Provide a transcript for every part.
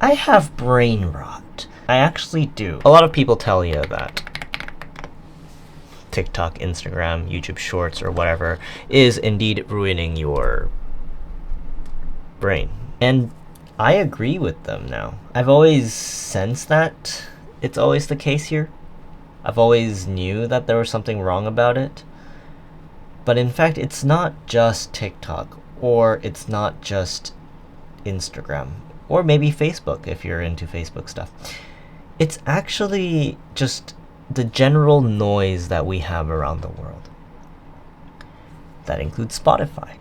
I have brain rot. I actually do. A lot of people tell you that TikTok, Instagram, YouTube Shorts, or whatever is indeed ruining your brain. And I agree with them now. I've always sensed that it's always the case here. I've always knew that there was something wrong about it. But in fact, it's not just TikTok, or it's not just Instagram, or maybe Facebook if you're into Facebook stuff. It's actually just the general noise that we have around the world. That includes Spotify.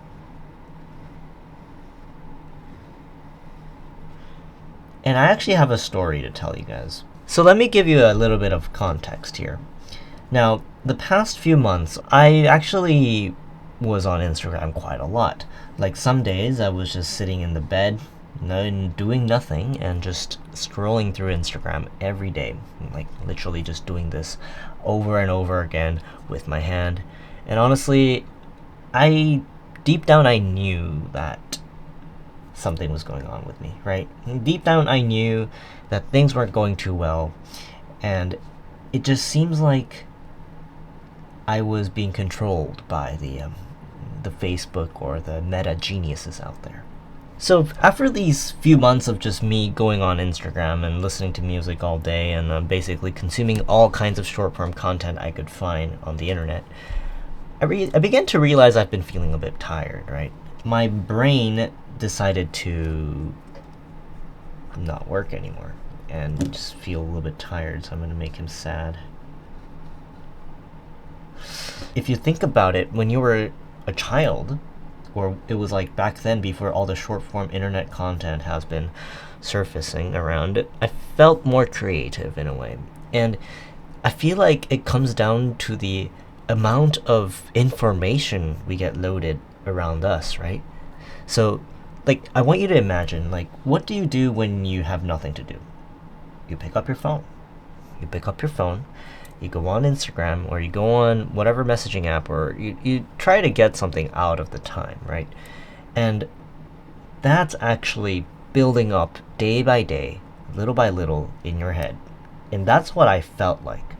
And I actually have a story to tell you guys. So let me give you a little bit of context here. Now, the past few months, I actually was on Instagram quite a lot. Like some days I was just sitting in the bed, doing nothing, and just scrolling through Instagram every day. Like literally just doing this over and over again with my hand. And honestly, deep down I knew that something was going on with me, right? Deep down I knew that things weren't going too well, and it just seems like I was being controlled by the Facebook or the meta geniuses out there. So after these few months of just me going on Instagram and listening to music all day and basically consuming all kinds of short-form content I could find on the internet, I began to realize I've been feeling a bit tired, right? My brain decided to not work anymore and just feel a little bit tired, so I'm going to make him sad. If you think about it, when you were a child, or it was like back then before all the short form internet content has been surfacing around, I felt more creative in a way. And I feel like it comes down to the amount of information we get loaded around us, right? So, like, I want you to imagine, like, what do you do when you have nothing to do? You pick up your phone. You pick up your phone, you go on Instagram, or you go on whatever messaging app, or you try to get something out of the time, right? And that's actually building up day by day, little by little in your head. And that's what I felt like.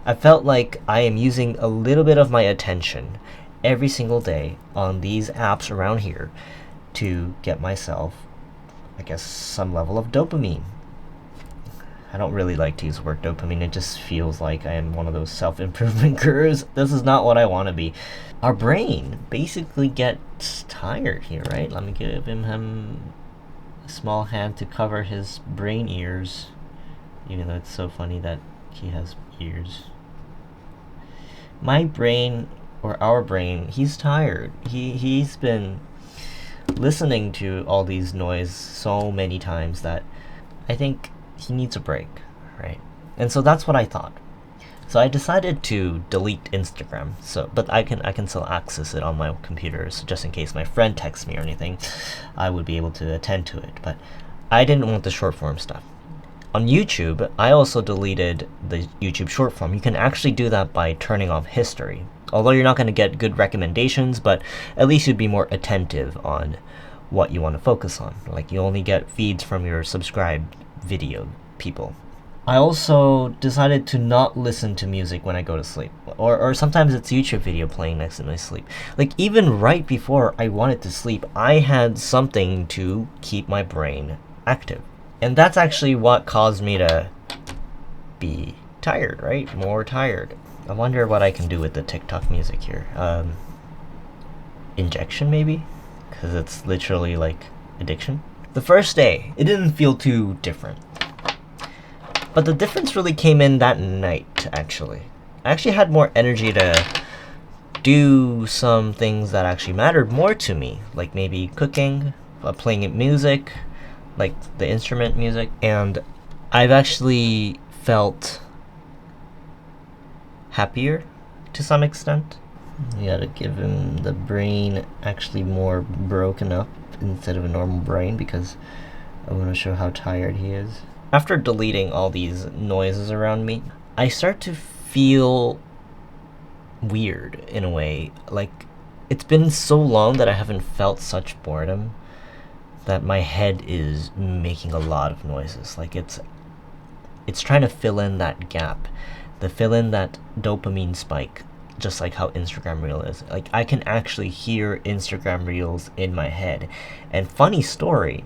I felt like I am using a little bit of my attention every single day on these apps around here to get myself, I guess, some level of dopamine. I don't really like to use the word dopamine. It just feels like I am one of those self-improvement gurus. This is not what I want to be. Our brain basically gets tired here, right? Let me give him a small hand to cover his brain ears. Even though it's so funny that he has ears. My brain, or our brain, he's tired. He's been listening to all these noise so many times that I think he needs a break, right? And so that's what I thought. So I decided to delete Instagram. But I can still access it on my computer, so just in case my friend texts me or anything, I would be able to attend to it. But I didn't want the short form stuff. On YouTube, I also deleted the YouTube short form. You can actually do that by turning off history. Although you're not going to get good recommendations, but at least you'd be more attentive on what you want to focus on. Like, you only get feeds from your subscribed video people. I also decided to not listen to music when I go to sleep. Or sometimes it's YouTube video playing next to my sleep. Like, even right before I wanted to sleep, I had something to keep my brain active. And that's actually what caused me to be tired, right? More tired. I wonder what I can do with the TikTok music here. Injection, maybe? Because it's literally like addiction. The first day, it didn't feel too different. But the difference really came in that night, actually. I actually had more energy to do some things that actually mattered more to me. Like maybe cooking, playing music, like the instrument music. And I've actually felt happier to some extent. You gotta give him the brain actually more broken up instead of a normal brain, because I want to show how tired he is. After deleting all these noises around me, I start to feel weird in a way. Like, it's been so long that I haven't felt such boredom. that my head is making a lot of noises. Like it's trying to fill in that gap, fill in that dopamine spike, just like how Instagram Reel is. Like I can actually hear Instagram Reels in my head. And funny story,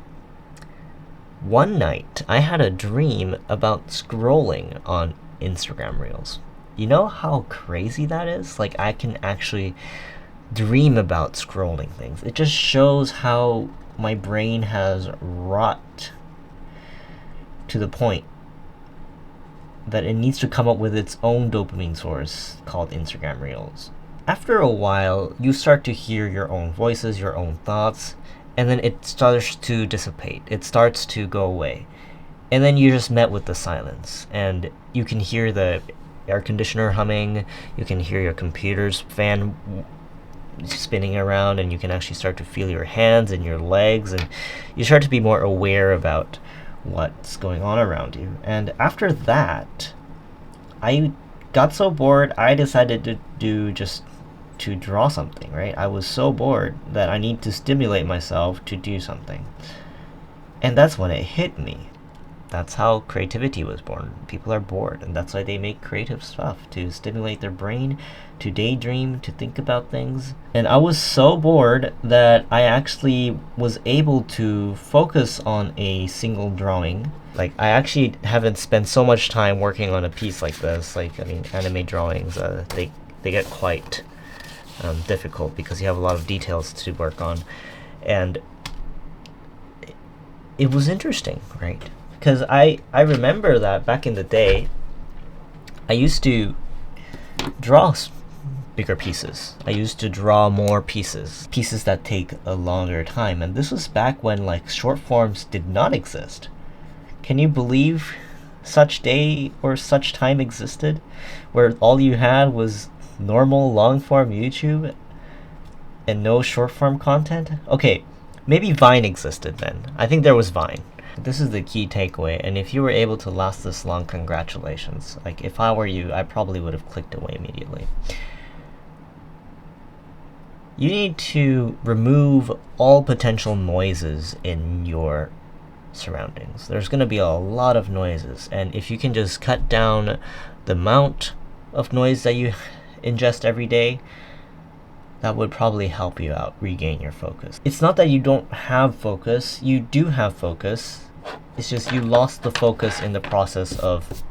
one night I had a dream about scrolling on Instagram Reels. You know how crazy that is? Like I can actually dream about scrolling things. It just shows how my brain has wrought to the point that it needs to come up with its own dopamine source called Instagram Reels. After a while, you start to hear your own voices, your own thoughts, and then it starts to dissipate. It starts to go away. And then you're just met with the silence. And you can hear the air conditioner humming, you can hear your computer's fan spinning around, and you can actually start to feel your hands and your legs, and you start to be more aware about what's going on around you. And after that, I got so bored, I decided to draw something, right? I was so bored that I need to stimulate myself to do something. And that's when it hit me. That's how creativity was born. People are bored, and that's why they make creative stuff, to stimulate their brain, to daydream, to think about things. And I was so bored that I actually was able to focus on a single drawing. Like, I actually haven't spent so much time working on a piece like this. Like, I mean, anime drawings, they get quite difficult because you have a lot of details to work on. And it was interesting, right? Because I remember that back in the day, I used to draw bigger pieces. I used to draw more pieces that take a longer time. And this was back when like short forms did not exist. Can you believe such day or such time existed where all you had was normal long form YouTube and no short form content? Okay, maybe Vine existed then. I think there was Vine. This is the key takeaway, and if you were able to last this long, congratulations. Like, if I were you, I probably would have clicked away immediately. You need to remove all potential noises in your surroundings. There's going to be a lot of noises, and if you can just cut down the amount of noise that you ingest every day, that would probably help you out regain your focus. It's not that you don't have focus, you do have focus. It's just you lost the focus in the process of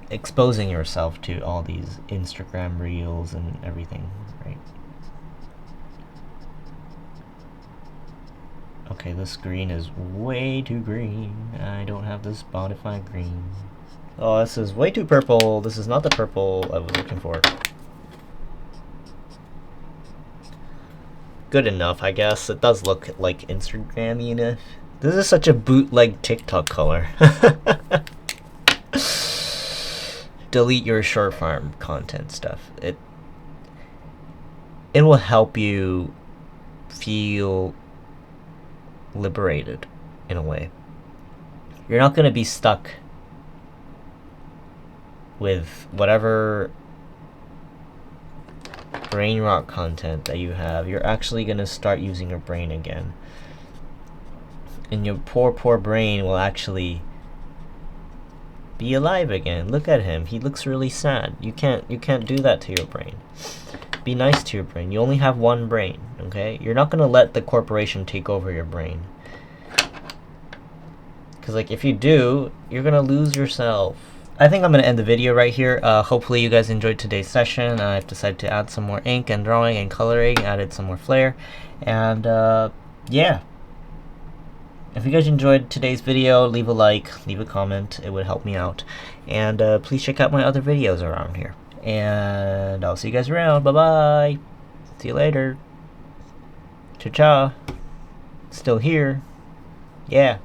exposing yourself to all these Instagram Reels and everything, right? Okay, this green is way too green. I don't have the Spotify green. Oh, this is way too purple. This is not the purple I was looking for. Good enough, I guess. It does look like Instagram-y enough. This is such a bootleg TikTok color. Delete your short form content stuff. It will help you feel liberated in a way. You're not going to be stuck with whatever brain rot content that you have. You're actually going to start using your brain again. And your poor brain will actually be alive again. Look at him. He looks really sad. You can't do that to your brain. Be nice to your brain. You only have one brain, okay? You're not going to let the corporation take over your brain. Because like if you do, you're going to lose yourself. I think I'm going to end the video right here. Hopefully you guys enjoyed today's session. I've decided to add some more ink and drawing and coloring, added some more flair. And yeah. If you guys enjoyed today's video, leave a like, leave a comment. It would help me out. And please check out my other videos around here. And I'll see you guys around. Bye-bye. See you later. Cha-cha. Still here. Yeah.